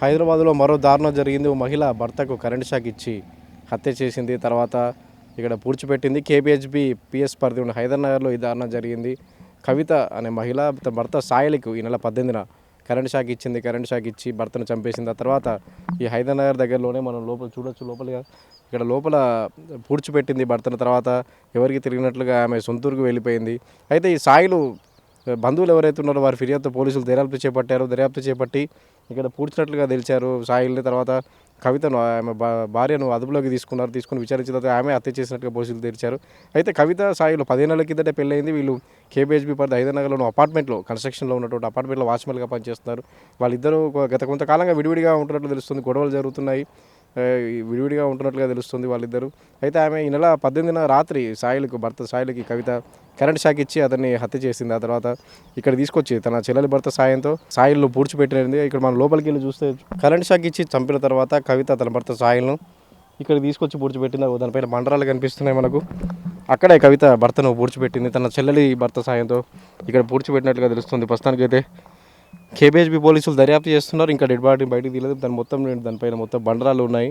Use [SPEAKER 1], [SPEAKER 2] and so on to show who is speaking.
[SPEAKER 1] హైదరాబాద్లో మరో దారుణం జరిగింది. ఓ మహిళ భర్తకు కరెంట్ షాక్ ఇచ్చి హత్య చేసింది. తర్వాత ఇక్కడ పూడ్చిపెట్టింది. కేపీహెచ్బీ పిఎస్ పరిధి ఉన్న హైదర్నగర్లో ఈ దారుణం జరిగింది. కవిత అనే మహిళ తన భర్త సాయిలకు ఈ నెల 18న కరెంట్ షాక్ ఇచ్చింది. కరెంట్ షాక్ ఇచ్చి భర్తను చంపేసింది. ఆ తర్వాత ఈ హైదర్నగర్ దగ్గరలోనే మనం లోపల చూడొచ్చు. లోపల ఇక్కడ లోపల పూడ్చిపెట్టింది భర్తను. తర్వాత ఎవరికి తిరిగినట్లుగా ఆమె సొంతూరుకు వెళ్ళిపోయింది. అయితే ఈ సాయిలు బంధువులు ఎవరైతే ఉన్నారో వారి ఫిర్యాదుతో పోలీసులు దర్యాప్తు చేపట్టారు. దర్యాప్తు చేపట్టి ఇక్కడ పూడ్చినట్లుగా తెలిచారు సాయిల్ని. తర్వాత కవితను ఆమె భార్యను అదుపులోకి తీసుకుని విచారించిన తర్వాత ఆమె హత్య చేసినట్టుగా పోలీసులు తెరిచారు. అయితే కవిత సాయిలు 15 నెలల కిందటే పెళ్ళయింది. వీళ్ళు కేపీహెచ్బీ పరిధి హైదర్నగర్లోని అపార్ట్మెంట్లో కన్స్ట్రక్షన్లో ఉన్నటువంటి అపార్ట్మెంట్లో వాచ్మెన్గా పనిచేస్తున్నారు. వాళ్ళిద్దరూ గత కొంతకాలంగా విడివిడిగా ఉంటున్నట్లు తెలుస్తుంది. గొడవలు జరుగుతున్నాయి. విడివిడిగా ఉంటున్నట్లుగా తెలుస్తుంది వాళ్ళిద్దరూ. అయితే ఆమె ఈ నెల 18న రాత్రి భర్త సాయిలకి కవిత కరెంట్ షాక్ ఇచ్చి అతన్ని హత్య చేసింది. ఆ తర్వాత ఇక్కడ తీసుకొచ్చి తన చెల్లెలి భర్త సాయంతో సాయిల్ను పూడ్చిపెట్టినది. ఇక్కడ మనం లోపలికి వెళ్ళి చూస్తే కరెంట్ షాక్ ఇచ్చి చంపిన తర్వాత కవిత తన భర్త సాయిల్ను ఇక్కడ తీసుకొచ్చి పూడ్చిపెట్టింది. దానిపైన బండరాలు కనిపిస్తున్నాయి మనకు. అక్కడే కవిత భర్తను పూడ్చిపెట్టింది. తన చెల్లెలి భర్త సాయంతో ఇక్కడ పూడ్చిపెట్టినట్లుగా తెలుస్తుంది. ప్రస్తుతానికైతే కేపీహెచ్బీ పోలీసులు దర్యాప్తు చేస్తున్నారు. ఇంకా డెడ్ బాడీ బయటికి తీయలేదు. దానిపైన మొత్తం బండరాలు ఉన్నాయి.